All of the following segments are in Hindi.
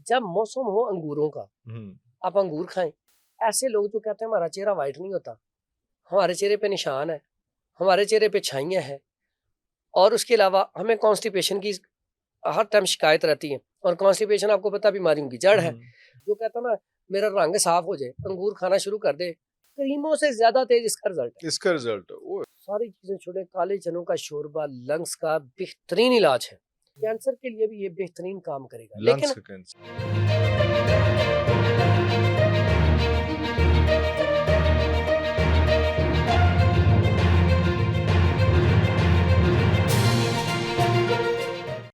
जब मौसम हो अंगूरों का, आप अंगूर खाएं। ऐसे लोग जो कहते हैं हमारा चेहरा वाइट नहीं होता, हमारे चेहरे पे निशान है, हमारे चेहरे पे छाइयाँ हैं, और उसके अलावा हमें कॉन्स्टिपेशन की हर टाइम शिकायत रहती है। और कॉन्स्टिपेशन आपको पता बीमारियों की जड़ है। जो कहता है ना मेरा रंग साफ हो जाए, अंगूर खाना शुरू कर दे, क्रीमों से ज्यादा तेज इसका रिजल्ट है। सारी चीजें छोड़े, काले चनों का शोरबा लंग्स का बेहतरीन इलाज है। कैंसर के लिए भी ये बेहतरीन काम करेगा। लेकिन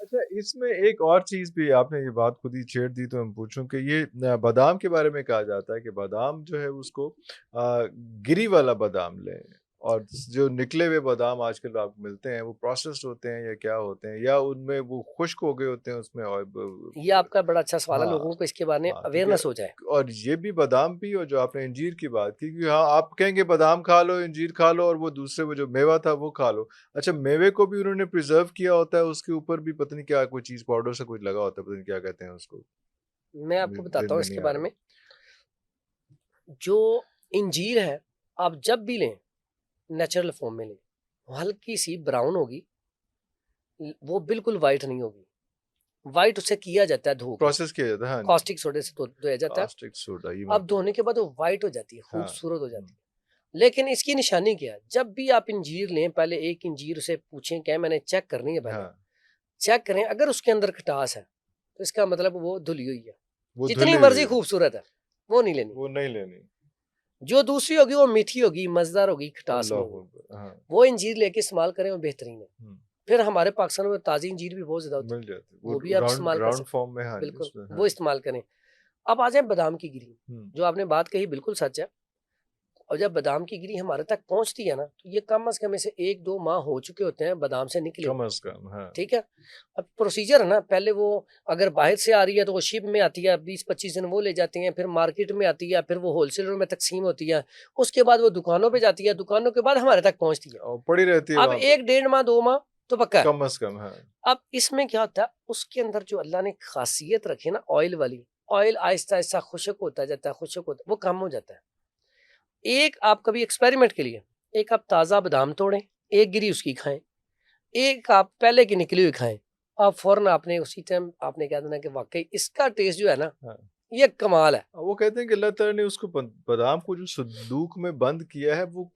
अच्छा, इसमें एक और चीज भी आपने ये बात खुद ही छेड़ दी, तो हम पूछूं कि ये बादाम के बारे में कहा जाता है कि बादाम जो है उसको गिरी वाला बादाम लें, और जो निकले हुए बादाम आजकल आपको मिलते हैं वो प्रोसेस्ड होते हैं या क्या होते हैं, या उनमें वो खुश्क हो गए होते हैं उसमें। और ये आपका बड़ा अच्छा सवाल है, हाँ, लोगों को इसके बारे में हाँ, अवेयरनेस हो जाए। और ये भी बादाम भी, और जो आपने अंजीर की बात की कि हाँ आप कहेंगे बादाम खा लो, अंजीर खा लो, और वो दूसरे वो जो मेवा था वो खा लो। अच्छा, मेवे को भी उन्होंने प्रिजर्व किया होता है, उसके ऊपर भी पता नहीं क्या कोई चीज पाउडर से कुछ लगा होता है, पता नहीं क्या कहते हैं उसको, मैं आपको बताता दिन हूँ में नहीं इसके आ बारे रहा। में। जो इंजीर है, आप जब भी लें नेचुरल फॉर्म में लें, हल्की सी ब्राउन होगी, वो बिल्कुल वाइट नहीं होगी। वाइट उसे किया जाता है धो के, प्रोसेस किया जाता है, हाँ जी। कॉस्टिक सोडे से धोया जाता है। कास्टिक सोडा, ये अब धोने के बाद वो वाइट हो जाती है, हाँ। खूबसूरत हो जाती है। लेकिन इसकी निशानी क्या है? जब भी आप इंजीर लें, पहले एक इंजीर से पूछें क्या मैंने चेक करनी है, पहले चेक करें। अगर उसके अंदर खटास है तो इसका मतलब वो धुली हुई है। जितनी मर्जी खूबसूरत है वो नहीं लेनी। जो दूसरी होगी वो मीठी होगी, मजेदार होगी, खटास नहीं होगी, वो इंजीर लेके इस्तेमाल करें, वो बेहतरीन है। फिर हमारे पाकिस्तान में ताजी इंजीर भी बहुत ज्यादा होती है, वो भी आप इस्तेमाल कर सकते फॉर्म में, हैं। बिल्कुल वो इस्तेमाल करें। अब आ जाए बादाम की गिरी। जो आपने बात कही बिल्कुल सच है। और जब बादाम की गिरी हमारे तक पहुंचती है ना, तो ये कम से कम इसे 1-2 माह हो चुके होते हैं बादाम से निकले, कम से कम, हाँ। ठीक है। अब प्रोसीजर है ना, पहले वो अगर बाहर से आ रही है तो वो शिप में आती है, 20-25 दिन वो ले जाते हैं, फिर मार्केट में आती है, फिर वो होलसेलर में तकसीम होती है, उसके बाद वो दुकानों पे जाती है, दुकानों के बाद हमारे तक पहुंचती है, और पड़ी रहती है अब 1-1.5 माह 2 माह तो पक्का है। कम से कम, हाँ। अब इसमें क्या होता है, उसके अंदर जो अल्लाह ने खासियत रखी ना ऑयल वाली, ऑयल आहिस्ता आहिस्ता खुशक होता जाता है, खुशक होता, वो कम हो जाता है। एक आप कभी एक्सपेरिमेंट के लिए, एक आप ताज़ा बादाम तोड़ें, एक गिरी उसकी खाएं, एक आप पहले की निकली हुई खाएं, आप फौरन आपने उसी टाइम आपने कह देना कि वाकई इसका टेस्ट जो है ना, ये कमाल है। वो कहते हैं कि अल्लाह ताला ने उसको बादाम को जो संदूक में बंद किया है, वो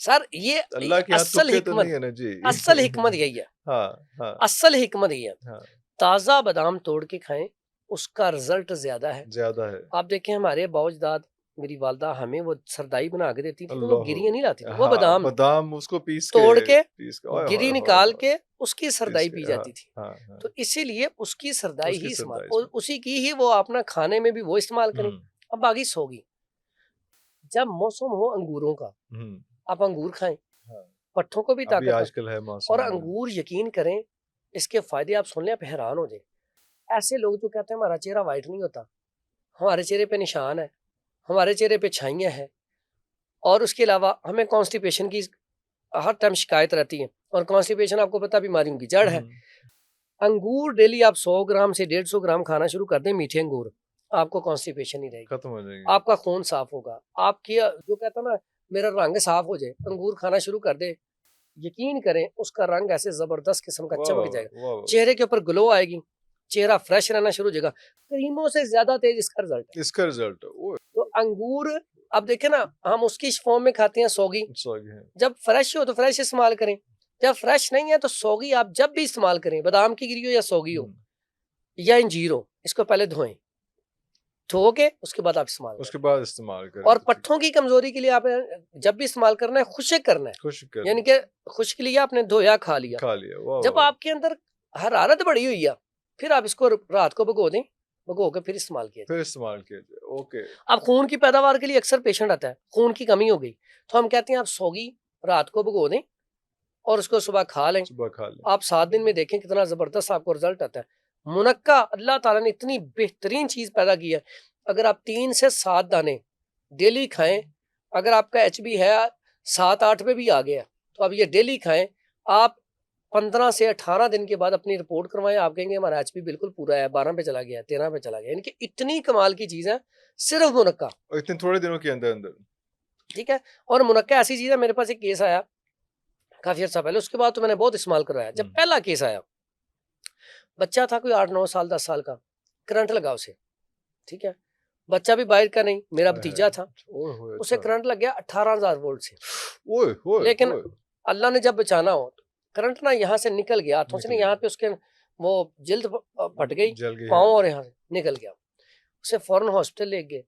सर ये अल्लाह के यहाँ असल तुक्के तो हिकमत, नहीं है ना जी। असल हिकमत यही है। हाँ। असल हिकमत यही है। हाँ, ताज़ा बादाम तोड़ के खाएं, उसका रिजल्ट ज्यादा है। ज्यादा है। आप देखें हमारे बाउजदाद, मेरी वालदा हमें वो सरदाई बना के देती थी, तो वो अल्लाह, गिरियां नहीं लाती थी, वो हाँ, बादाम बादाम उसको पीस तोड़ के ओए गिरी होए होए निकाल होए, के उसकी पीस सरदाई के, पी हाँ, जाती थी। हाँ। तो इसीलिए उसकी सरदाई उसकी ही इस्तेमाल, सरदाई और इसमें। उसी की ही वो अपना खाने में भी वो इस्तेमाल करें। अब बाकी सोगी, जब मौसम हो अंगूरों का, आप अंगूर खाएं, पट्ठों को भी अभी ताकत है। आजकल है मौसम और में। अंगूर यकीन करें, इसके फायदे आप सुन लें, आप हैरान हो जाए। ऐसे लोग जो कहते हैं हमारा चेहरा वाइट नहीं होता, हमारे चेहरे पे निशान है, हमारे चेहरे पे छाइयाँ हैं, और उसके अलावा हमें कॉन्स्टिपेशन की हर टाइम शिकायत रहती है। और कॉन्स्टिपेशन आपको पता बीमारियों की जड़ है। अंगूर डेली आप 100 ग्राम से 150 ग्राम खाना शुरू कर दें, मीठे अंगूर, आपको कॉन्स्टिपेशन नहीं रहेगी, खत्म हो जाएंगे। आपका खून साफ होगा। आपकी जो कहता ना मेरा रंग साफ हो जाए, अंगूर खाना शुरू कर दे, यकीन करें उसका रंग ऐसे जबरदस्त किस्म का चमक जाएगा, चेहरे के ऊपर ग्लो आएगी, चेहरा फ्रेश रहना शुरू हो जाएगा। क्रीमों से ज्यादा तेज इसका रिजल्ट है। तो अंगूर अब देखे ना, हम उसकी फॉर्म में खाते हैं सौगी, जब फ्रेश हो तो फ्रेश इस्तेमाल करें, जब फ्रेश नहीं है तो सौगी आप जब भी इस्तेमाल करें, बादाम की गिरी हो या सौगी हो या इंजीर हो, इसको पहले धोएं, धो के उसके बाद आप इस्तेमाल करें। और पट्ठों की कमजोरी के लिए आप जब भी इस्तेमाल करना है, खुश्क करना है, यानी कि खुश्क लिया आपने, धोया, खा लिया। जब आपके अंदर हरारत बढ़ी हुई है, फिर आप इसको रात को भिगो दें, भिगो के फिर इस्तेमाल किया। ओके। अब खून की पैदावार के लिए अक्सर पेशेंट आता है, खून की कमी हो गई, तो हम कहते हैं आप सौगी रात को भिगो दें और उसको सुबह खा लें। आप 7 दिन में देखें कितना जबरदस्त आपको रिजल्ट आता है। मुनक्का अल्लाह ताला ने इतनी बेहतरीन चीज पैदा की है, अगर आप 3 से 7 दाने डेली खाएं, अगर आपका HB है 7-8 पे भी आ गया तो आप ये डेली खाएं, आप 15 से 18 दिन के बाद अपनी रिपोर्ट करवाएं, आप कहेंगे हमारा एचपी बिल्कुल पूरा है, 12 पे चला गया, 13 पे चला गया। यानी कि इतनी कमाल की चीज है सिर्फ मुनक्का, और इतने थोड़े दिनों के अंदर अंदर। ठीक है। और मुनक्का ऐसी चीज है, मेरे पास एक केस आया काफी अर्सा पहले, उसके बाद तो मैंने बहुत इस्तेमाल करवाया। जब पहला केस आया, बच्चा था कोई 8-9 साल 10 साल का, करंट लगा उसे, ठीक है। बच्चा भी बाहर का नहीं, मेरा भतीजा था, उसे करंट लग गया 18,000 वोल्ट से। लेकिन अल्लाह ने जब बचाना हो, करंट ना यहाँ से निकल गया हाथों से, नहीं, यहाँ पे उसके वो जिल्द फट गई, पाँव और यहाँ से निकल गया। उसे फौरन हॉस्पिटल ले गए,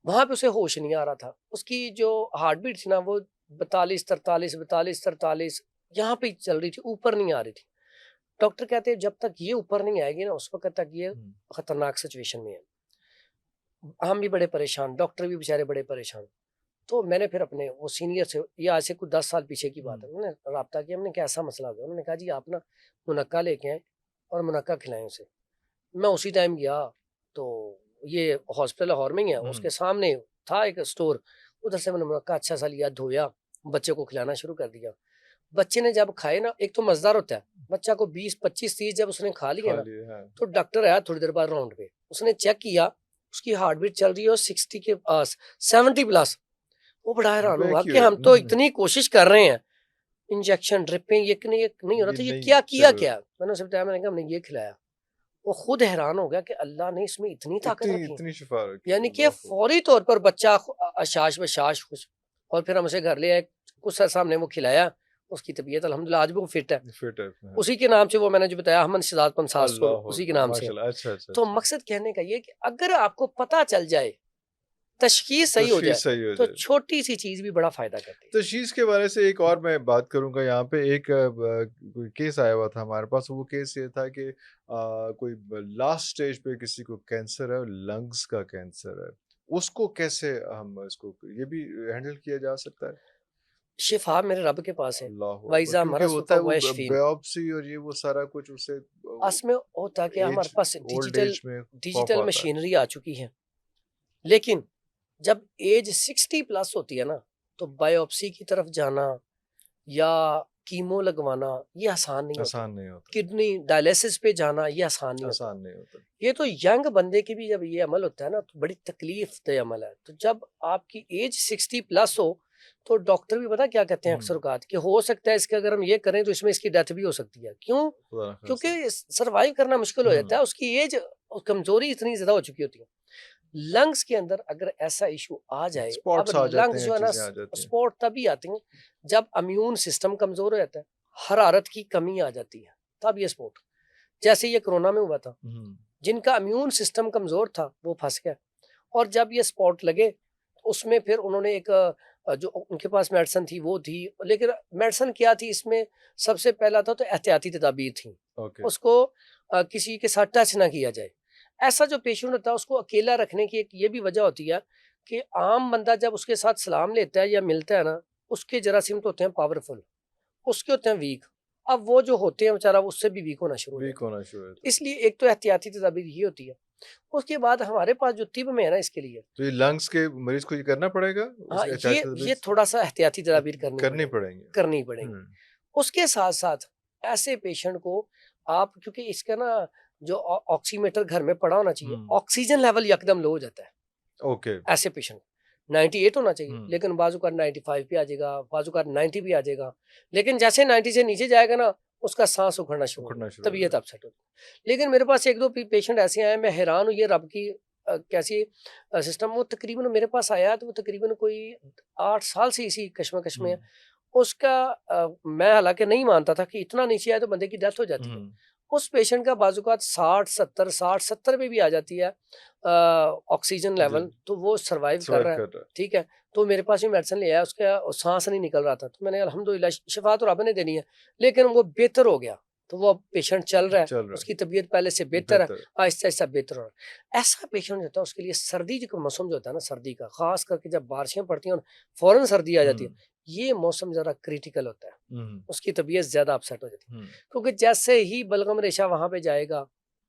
वहां पे उसे होश नहीं आ रहा था। उसकी जो हार्ट बीट थी ना वो 42-43 यहाँ पे चल रही थी, ऊपर नहीं आ रही थी। डॉक्टर कहते हैं जब तक ये ऊपर नहीं आएगी ना उस वक्त तक ये खतरनाक सिचुएशन में है। हम भी बड़े परेशान, डॉक्टर भी बेचारे बड़े परेशान। तो मैंने फिर अपने वो सीनियर से, ये आज से कुछ 10 साल पीछे की बात है, उन्होंने राब्ता किया, हमने कैसा मसला हो गया, उन्होंने कहा जी आप ना मुनक्का लेके आए और मुनक्का खिलाएं उसे। मैं उसी टाइम गया, तो ये हॉस्पिटल लाहौर में ही है, उसके सामने था एक स्टोर, उधर से मैंने मुनक्का अच्छा सा लिया, धोया, बच्चे को खिलाना शुरू कर दिया। बच्चे ने जब खाए ना, एक तो मजेदार होता है, बच्चा को 20-25-30 जब उसने खा लिया ना, तो डॉक्टर आया थोड़ी देर बाद राउंड पे, उसने चेक किया, उसकी हार्ट बीट चल रही है 60 के पास, 70 प्लस। वो बड़ा हैरान हुआ कि हम तो इतनी कोशिश कर रहे हैं, इंजेक्शन ड्रिपिंग ये नहीं हो रहा था, ये क्या किया क्या। मैंने उसे बताया, मैंने कहा हमने ये खिलाया। वो खुद हैरान हो गया कि अल्लाह ने इसमें इतनी ताकत रखी, इतनी शिफा रखी, यानी कि फौरी तौर पर बच्चा अशाश बशाश खुश। और फिर हम उसे घर ले आए, कुछ सामने वो खिलाया, उसकी तबीयत अल्हम्दुलिल्लाह आज भी वो फिट है। उसी के नाम से वो मैंने जो बताया अहमद शहजाद पंसास, उसी के नाम से। तो मकसद कहने का ये कि अगर आपको पता चल जाए, तशखीस सही हो जाए, तो छोटी सी चीज भी बड़ा फायदा करती है। तशखीस के बारे से एक और मैं बात करूंगा, यहाँ पे एक कोई केस आया हुआ था हमारे पास। वो केस ये था कि कोई लास्ट स्टेज पे किसी को कैंसर है, लंग्स का कैंसर है, उसको कैसे हम इसको ये भी हैंडल किया जा सकता है? शिफा मेरे रब के पास है, वाइजा हमारा होता है वो बायोप्सी और ये वो सारा कुछ उसे असमें होता है कि हमारे पास डिजिटल मशीनरी आ चुकी है। लेकिन जब एज 60 प्लस होती है ना, तो बायोप्सी की तरफ जाना या कीमो लगवाना ये आसान नहीं होता। किडनी डायलिसिस पे जाना ये आसान नहीं होता। ये तो यंग बंदे की भी जब ये अमल होता है ना, तो बड़ी तकलीफ दे अमल है। तो जब आपकी एज 60 प्लस हो, तो डॉक्टर भी पता क्या कहते हैं अक्सर औकात कि हो सकता है इसके अगर हम ये करें तो इसमें इसकी डेथ भी हो सकती है। क्यों? क्योंकि सरवाइव करना मुश्किल हो जाता है, उसकी एज कमजोरी इतनी ज्यादा हो चुकी होती है। लंग्स के अंदर अगर ऐसा इशू आ जाए, अब लंग्स जो है ना स्पॉट तभी आते हैं जब इम्यून सिस्टम कमजोर हो जाता है, हरारत की कमी आ जाती है, तब ये स्पॉट। जैसे ये कोरोना में हुआ था, जिनका इम्यून सिस्टम कमजोर था वो फंस गया, और जब ये स्पॉट लगे उसमें फिर उन्होंने एक जो उनके पास मेडिसिन थी वो थी, लेकिन मेडिसिन क्या थी इसमें, सबसे पहला था तो एहतियाती तदाबीर थी। उसको किसी के साथ टच ना किया जाए। ऐसा जो पेशेंट होता है उसको अकेला रखने की एक ये भी वजह होती है कि आम बंदा जब उसके साथ सलाम लेता है या मिलता है ना, उसके जरासीम तो होते हैं पावरफुल, उसके होते हैं वीक। अब वो जो होते हैं बेचारा उससे भी वीक होना शुरू होता है। इसलिए एक तो एहतियाती तदाबीर ये होती है। उसके बाद हमारे पास जो तिब में है ना इसके लिए, तो ये लंग्स के मरीज को ये करना पड़ेगा। हाँ, ये थोड़ा सा एहतियाती तदाबीर करनी पड़ेंगी। उसके साथ साथ ऐसे पेशेंट को आप, क्योंकि इसका ना जो ऑक्सीमीटर घर में पड़ा होना चाहिए, ऑक्सीजन लेवल यकदम लो हो जाता है। ऐसे पेशेंट 98 होना चाहिए, लेकिन बाजू का 95 पे आ जाएगा, बाजू का 90 भी आ जाएगा। लेकिन जैसे 90 से नीचे जाएगा ना, उसका सांस उखड़ना शुरू, तबीयत अपसेट होती। लेकिन मेरे पास 1-2 पेशेंट ऐसे आए, मैं हैरान हूँ ये रब की कैसी सिस्टम। वो तकरीबन मेरे पास आया तो वो तकरीबन कोई 8 साल से इसी कश्मकश में है। उसका मैं हालांकि नहीं मानता था कि इतना नीचे आए तो बंदे की डेथ हो जाती है। उस पेशेंट का बाजुकात 60-70 पे भी आ जाती है ऑक्सीजन लेवल, तो वो सरवाइव कर रहा है, ठीक है। तो मेरे पास भी मेडिसिन ले आया, उसका सांस नहीं निकल रहा था, तो मैंने अल्हम्दुलिल्लाह शिफा तो रब ने देनी है, लेकिन वो बेहतर हो गया। तो वो पेशेंट चल रहा है, उसकी तबीयत पहले से बेहतर है, आहिस्ता आहिस्ता बेहतर हो रहा है। ऐसा पेशेंट होता है उसके लिए सर्दी का मौसम जो होता है ना, सर्दी का खास करके जब बारिशें पड़ती हैं फौरन सर्दी आ जाती है, ये मौसम जरा क्रिटिकल होता है, उसकी तबीयत ज्यादा अपसेट हो जाती है। क्योंकि जैसे ही बलगम रेशा वहां पे जाएगा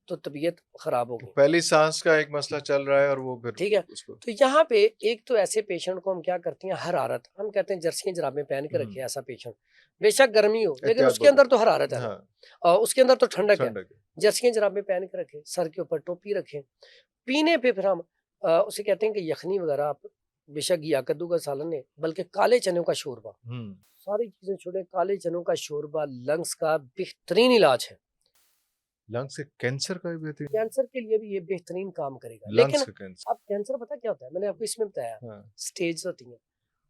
तो तबीयत खराब होगी। पहली सांस का एक मसला चल रहा है और वो फिर ठीक है, उसको तो यहाँ पे एक तो ऐसे पेशेंट को हम क्या करते हैं, हरारत, हम कहते हैं जर्सी जराबें पहन के रखे ऐसा पेशेंट, बेशक गर्मी हो लेकिन एहतियात उसके अंदर तो हरारत है ना, हाँ, और उसके अंदर तो ठंडक है। ठंडक है। जर्सी जराबें पहन के रखे, सर के ऊपर टोपी रखें। पीने पे फिर हम उसे कहते हैं कि यखनी वगैरह आप बेशक या कद्दू का सालन है, बल्कि काले चनों का शोरबा, सारी चीजें छोड़े, काले चनों का शोरबा लंग्स का बेहतरीन इलाज है। लंग्स के कैंसर का भी बेहतरीन, कैंसर के लिए भी ये बेहतरीन काम करेगा। लंग्स लेकिन का कैंसर। अब कैंसर पता क्या होता है, मैंने आपको इसमें बताया हाँ, स्टेज होती है।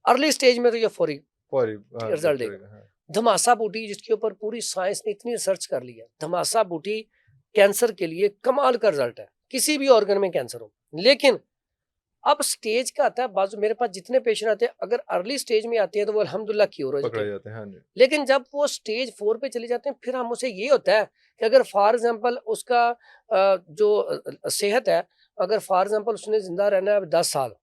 अर्ली स्टेज में तो ये फौरी हाँ, रिजल्ट देगा। हाँ, धमासा बूटी जिसके ऊपर पूरी साइंस ने इतनी रिसर्च कर ली है, धमासा बूटी कैंसर के लिए कमाल का रिजल्ट है, किसी भी ऑर्गन में कैंसर हो। लेकिन अब स्टेज का आता है, बाजू मेरे पास जितने पेशेंट आते हैं अगर अर्ली स्टेज में आते हैं तो वो अल्हम्दुलिल्लाह क्योर हो जाते पकड़े हैं। जाते हैं, हाँ जी। लेकिन जब वो स्टेज 4 पे चले जाते हैं फिर हम उसे ये होता है कि अगर फॉर एग्जांपल उसका जो सेहत है, अगर फॉर एग्जांपल उसने जिंदा रहना है 10 साल,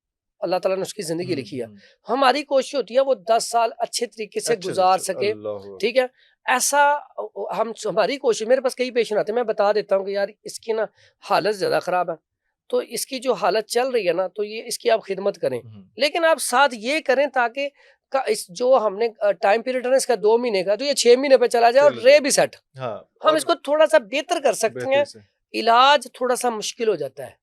अल्लाह ताला ने उसकी जिंदगी लिखी है, हमारी कोशिश होती है वो 10 साल अच्छे तरीके से अच्छे गुजार से, सके। अल्लाह। ठीक है, ऐसा हम हमारी कोशिश, मेरे पास कई पेशेंट आते हैं, मैं बता देता हूँ कि यार इसकी ना हालत ज्यादा खराब है, तो इसकी जो हालत चल रही है ना, तो ये इसकी आप खिदमत करें, लेकिन आप साथ ये करें ताकि इस जो हमने टाइम पीरियड है ना इसका 2 महीने का, तो ये 6 महीने पे चला जाए और रे भी सेट। हाँ, हम इसको थोड़ा सा बेहतर कर सकते हैं। इलाज थोड़ा सा मुश्किल हो जाता है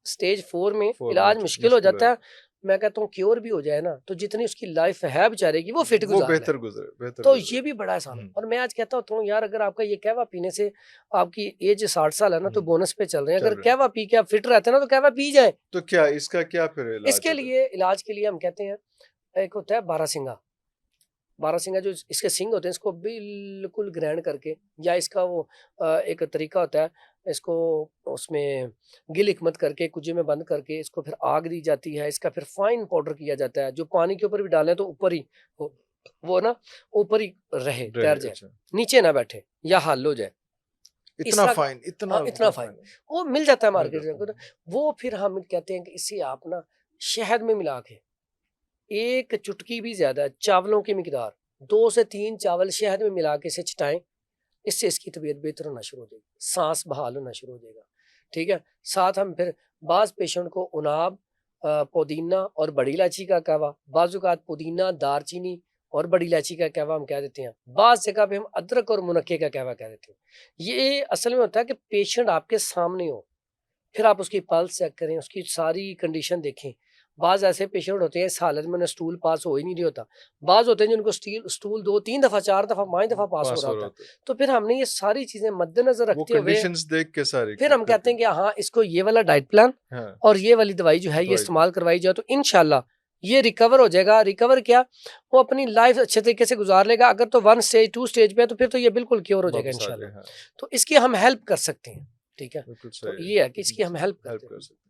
स्टेज 4 में, इलाज मुश्किल हो जाता है। मैं कहता हूँ क्योर भी हो जाए ना, तो जितनी उसकी लाइफ है बेचारे की वो फिट गुजार बेहतर गुजरे, तो ये भी बड़ा आसान है। और मैं आज कहता हूँ यार अगर आपका ये कहवा पीने से आपकी एज 60 साल है ना, तो बोनस पे चल रहे हैं, अगर कहवा पी के आप फिट रहते हैं ना, तो कहवा पी जाए। तो क्या इसका क्या फिर इलाज? इसके लिए इलाज के लिए हम कहते हैं, एक होता है बारहसिंगा, बारहसिंगा जो इसके सिंग होते हैं इसको बिल्कुल ग्राइंड करके, या इसका वो एक तरीका होता है, इसको उसमें गिल हिकमत करके कुजे में बंद करके इसको फिर आग दी जाती है, इसका फिर फाइन पाउडर किया जाता है, जो पानी के ऊपर भी डालें तो ऊपर ही वो ना ऊपर ही रहे, तैर जाए, नीचे ना बैठे या हल हो जाए। इतना फाइन, इतना फाइन वो मिल जाता है मार्केट में। वो फिर हम कहते हैं कि इसे आप ना शहद में मिला के, एक चुटकी भी ज्यादा चावलों की मिकदार 2 से 3 चावल शहद में मिला के इसे चटाएं, इससे इसकी तबीयत बेहतर होना शुरू हो जाएगी, सांस बहाल होना शुरू हो जाएगा। ठीक है, साथ हम फिर बाज पेशेंट को उनाब, पुदीना और बड़ी इलायची का कहवा, बाजुकात पुदीना, दारचीनी और बड़ी इलायची का कहवा हम कह देते हैं, बाज जगह पे हम अदरक और मुनक्के का कहवा कह देते हैं। ये असल में होता है कि पेशेंट आपके सामने हो, फिर आप उसकी पल्स चेक करें, उसकी सारी कंडीशन देखें। बाज ऐसे पेशेंट होते हैं इस हालत में उन्हें स्टूल पास हो ही नहीं रही होता, बाज होते हैं जिनको स्टूल 2-3 दफा 4 दफा 5 दफा पास हो रहा होता है। तो फिर हमने ये सारी चीजें मद्देनजर रखते हुए देख के सारी फिर हम कहते हैं कि हाँ इसको ये वाला डाइट प्लान और ये वाली दवाई जो है ये इस्तेमाल करवाई जाए, तो इंशाल्लाह ये रिकवर हो जाएगा। रिकवर क्या, वो अपनी लाइफ अच्छे तरीके से गुजार लेगा। अगर तो 1 स्टेज 2 स्टेज पे तो फिर तो ये बिल्कुल क्योर हो जाएगा इंशाल्लाह। तो इसकी हम हेल्प कर सकते हैं। ठीक है, तो ये है कि इसकी हम हेल्प कर सकते हैं।